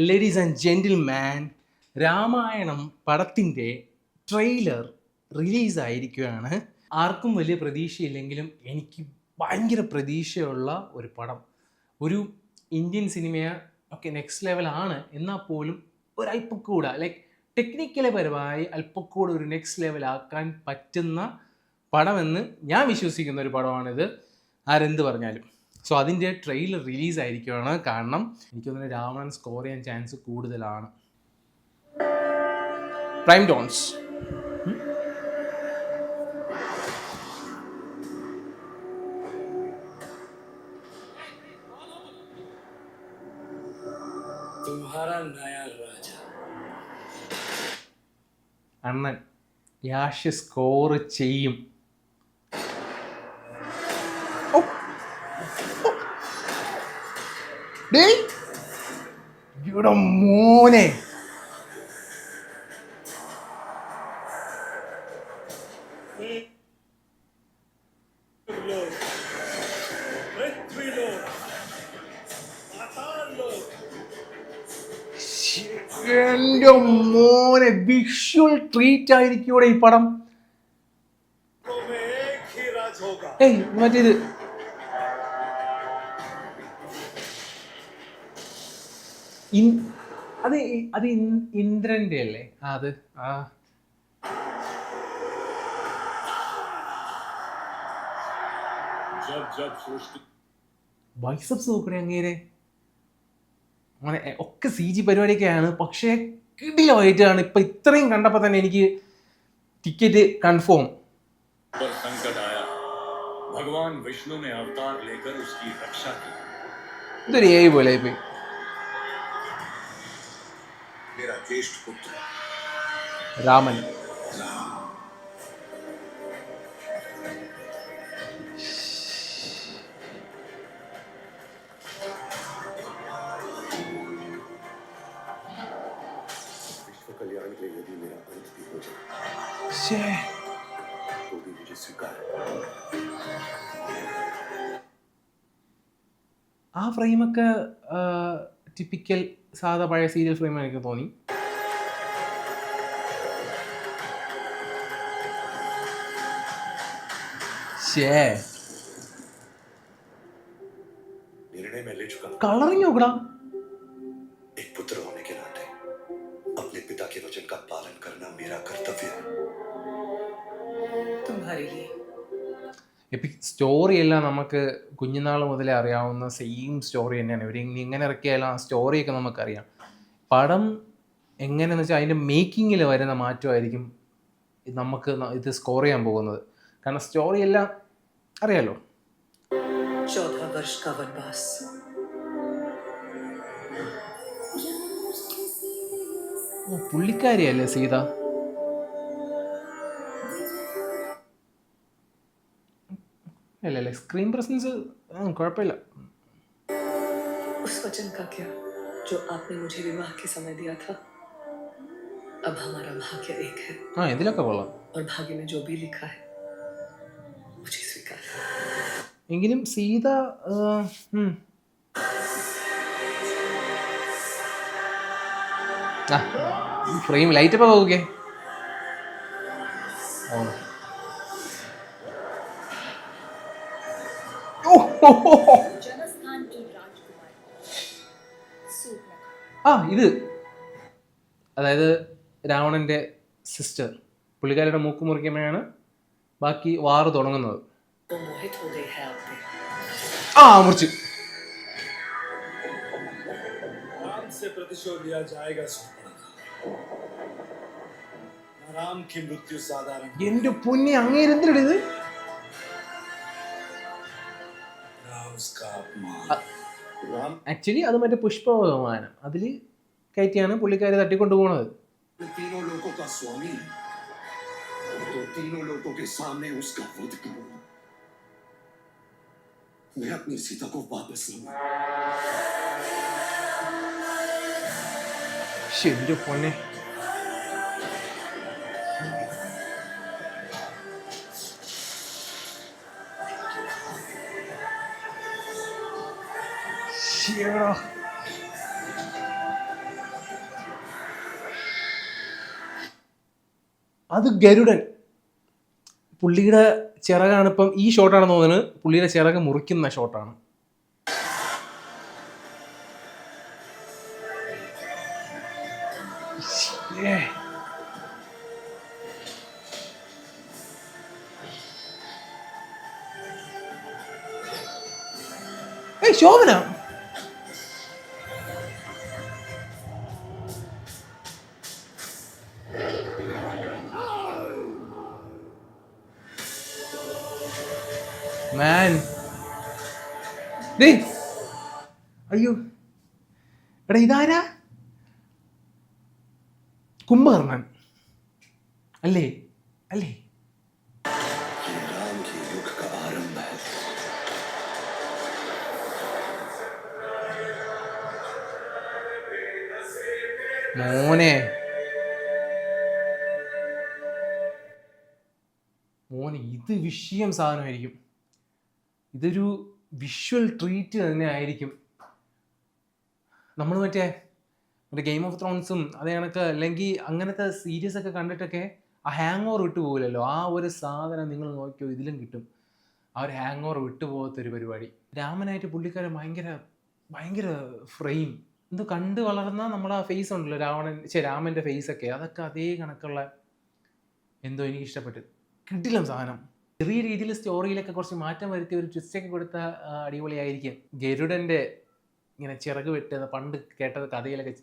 Ladies and gentleman, Ramayanam പടത്തിൻ്റെ trailer റിലീസായിരിക്കുകയാണ്. ആർക്കും വലിയ പ്രതീക്ഷയില്ലെങ്കിലും എനിക്ക് ഭയങ്കര പ്രതീക്ഷയുള്ള ഒരു പടം. ഒരു ഇന്ത്യൻ സിനിമയെ ഒക്കെ നെക്സ്റ്റ് ലെവലാണ്, എന്നാൽ പോലും ഒരല്പം കൂടെ ലൈക്ക് ടെക്നിക്കലി പരമായി അല്പം കൂടെ ഒരു നെക്സ്റ്റ് ലെവലാക്കാൻ പറ്റുന്ന പടമെന്ന് ഞാൻ വിശ്വസിക്കുന്ന ഒരു പടമാണിത്, ആരെന്ത് പറഞ്ഞാലും. സോ അതിൻ്റെ ട്രെയിലർ റിലീസായിരിക്കുകയാണ്. കാരണം എനിക്ക് തോന്നുന്നു രാവണൻ സ്കോർ ചെയ്യാൻ ചാൻസ് കൂടുതലാണ്. പ്രൈം ഡോൺസ് അണ്ണൻ യാഷ് സ്കോർ ചെയ്യും. ഇവിടെ മോനെ എന്റെ മോനെ വിഷ്വൽ ട്രീറ്റ് ആയിരിക്കൂടെ ഈ പടം. മറ്റേത് അത് ഇന്ദ്രന്റെ അല്ലേ? അത് ബൈസപ്സ് നോക്കണേ അങ്ങേരെ. അങ്ങനെ ഒക്കെ CG പരിപാടിയൊക്കെയാണ്, പക്ഷേ കിടിലമായിട്ടാണ്. ഇപ്പൊ ഇത്രയും കണ്ടപ്പോൾ തന്നെ എനിക്ക് ടിക്കറ്റ് കൺഫേം. ഇതൊരു AI പോലെ പോയി. രാമൻ ആ ഫ്രെയിമൊക്കെ ടിപ്പിക്കൽ സാധാ പഴയ സീരിയൽ ഫ്രെയിം എനിക്ക് തോന്നി. കളറിങ് നോക്കടാ. സ്റ്റോറി എല്ലാം നമുക്ക് കുഞ്ഞുനാൾ മുതലേ അറിയാവുന്ന സെയിം സ്റ്റോറി തന്നെയാണ്. ഇവർ എങ്ങനെ ഇറക്കിയാലും ആ സ്റ്റോറിയൊക്കെ നമുക്കറിയാം. പടം എങ്ങനെയെന്ന് വെച്ചാൽ അതിൻ്റെ മേക്കിങ്ങിൽ വരുന്ന മാറ്റമായിരിക്കും നമുക്ക് ഇത് സ്കോർ ചെയ്യാൻ പോകുന്നത്. കാരണം സ്റ്റോറി എല്ലാം അറിയാലോ. പുള്ളിക്കാരിയല്ലേ സീത? അല്ലല്ലേ, സ്ക്രീൻ പ്രസൻസ് കുഴപ്പമില്ല. ഇതിലൊക്കെ കൊള്ളാം. എങ്കിലും സീത ഫ്രെയിം ലൈറ്റൊക്കെ നോക്കിയേ. ഇത് അതായത് രാവണന്റെ സിസ്റ്റർ, പുള്ളിക്കാരുടെ മൂക്ക് മുറിക്കുമ്പോഴാണ് ബാക്കി വാറ് തുടങ്ങുന്നത്. മുറിച്ച് എന്റെ പൊന്നെ, അങ്ങേരെന്തിനത്? ആക്ച്വലി അത് മറ്റേ പുഷ്പവിമാനം, അതിൽ കയറ്റിയാണ് പുള്ളിക്കാരെ തട്ടിക്കൊണ്ടു പോണത്. ശരി പൊന്നെ, അത് ഗരുഡൻ. പുള്ളിയുടെ ചിറകാണ് ഇപ്പം ഈ ഷോട്ടാണെന്ന് തോന്നുന്നത്. പുള്ളിയുടെ ചിറക് മുറിക്കുന്ന ഷോട്ടാണ്. ശോഭന മാൻ. അയ്യോ എടാ ഇതാരാ? കുംഭകർണൻ അല്ലേ? അല്ലേ? മോനെ ഇത് വിഷയം സാധനമായിരിക്കും. ഇതൊരു വിഷ്വൽ ട്രീറ്റ് തന്നെ ആയിരിക്കും. നമ്മൾ മറ്റേ ഗെയിം ഓഫ് ത്രോൺസും അതേ കണക്ക് അല്ലെങ്കിൽ അങ്ങനത്തെ സീരീസ് ഒക്കെ കണ്ടിട്ടൊക്കെ ആ ഹാങ് ഓവർ വിട്ടു പോകില്ലല്ലോ. ആ ഒരു സാധനം നിങ്ങൾ നോക്കിയോ ഇതിലും കിട്ടും. ആ ഒരു ഹാങ് ഓവർ വിട്ടു പോകാത്തൊരു പരിപാടി. രാമനായിട്ട് പുള്ളിക്കാരൻ ഭയങ്കര ഫ്രെയിം എന്തോ കണ്ട് വളർന്ന നമ്മളെ ആ ഫേസ് ഉണ്ടല്ലോ രാമൻ്റെ ഫേസൊക്കെ, അതൊക്കെ അതേ കണക്കുള്ള എന്തോ എനിക്ക് ഇഷ്ടപ്പെട്ടു. കിട്ടില്ല സാധനം. ചെറിയ രീതിയിൽ സ്റ്റോറിയിലൊക്കെ കുറച്ച് മാറ്റം വരുത്തി ഒരു ട്വിസ്റ്റൊക്കെ കൊടുത്ത അടിപൊളിയായിരിക്കും. ഗരുഡൻ്റെ ഇങ്ങനെ ചിറക് വെട്ടുന്ന പണ്ട് കേട്ടത് കഥയിലൊക്കെ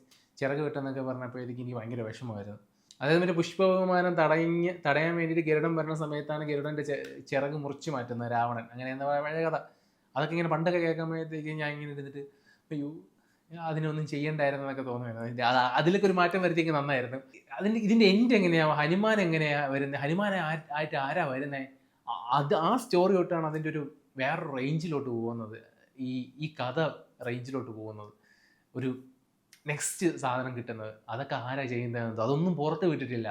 ചിറക് വെട്ടെന്നൊക്കെ പറഞ്ഞപ്പോഴത്തേക്ക് എനിക്ക് ഭയങ്കര വിഷമമായിരുന്നു. അതായത് മറ്റേ പുഷ്പവിമാനം തടയാൻ വേണ്ടിയിട്ട് ഗരുഡൻ വരുന്ന സമയത്താണ് ഗരുഡൻ്റെ ചിറക് മുറിച്ച് മാറ്റുന്നത് രാവണൻ. അങ്ങനെ എന്താ പഴയ കഥ. അതൊക്കെ ഇങ്ങനെ പണ്ടൊക്കെ കേൾക്കുമ്പോഴത്തേക്ക് ഞാൻ ഇങ്ങനെ ഇരുന്നിട്ട് അയ്യോ അതിനൊന്നും ചെയ്യണ്ടായിരുന്നു എന്നൊക്കെ തോന്നുമായിരുന്നു. അതിലൊക്കെ ഒരു മാറ്റം വരുത്തിയെങ്കിൽ നന്നായിരുന്നു. ഇതിൻ്റെ എൻഡ് എങ്ങനെയാണ്? ഹനുമാൻ എങ്ങനെയാണ് വരുന്നത്? ഹനുമാനെ ആയിട്ട് ആരാ വരുന്നത്? ആ സ്റ്റോറി തൊട്ടാണ് അതിൻ്റെ ഒരു വേറൊരു റേഞ്ചിലോട്ട് പോകുന്നത്. ഈ കഥ റേഞ്ചിലോട്ട് പോകുന്നത്, ഒരു നെക്സ്റ്റ് സാധനം കിട്ടുന്നത്. അതൊക്കെ ആരാ ചെയ്യുന്നത്? അതൊന്നും പുറത്ത് വിട്ടിട്ടില്ല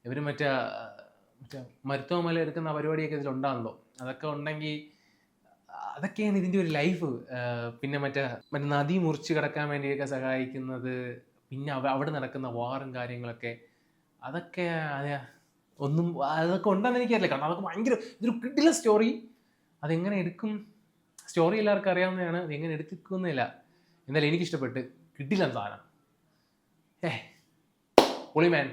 ഇവർ. മറ്റേ മരുത്തോമല എടുക്കുന്ന പരിപാടിയൊക്കെ ഇതിലുണ്ടാണല്ലോ. അതൊക്കെ ഉണ്ടെങ്കിൽ അതൊക്കെയാണ് ഇതിൻ്റെ ഒരു ലൈഫ്. പിന്നെ മറ്റേ നദി മുറിച്ച് കിടക്കാൻ വേണ്ടിയൊക്കെ സഹായിക്കുന്നത്, പിന്നെ അവിടെ നടക്കുന്ന വാറും കാര്യങ്ങളൊക്കെ, അതൊക്കെ അതൊക്കെ ഉണ്ടെന്ന് എനിക്കറിയില്ല. കാരണം അതൊക്കെ ഭയങ്കര ഇതൊരു കിടിലൻ സ്റ്റോറി. അതെങ്ങനെ എടുക്കും? സ്റ്റോറി എല്ലാവർക്കും അറിയാവുന്നതാണ്. അതെങ്ങനെ എടുക്കുന്നില്ല. എന്നാലും എനിക്കിഷ്ടപ്പെട്ട് കിടിലൻ സാധനം. പൊളി മാൻ.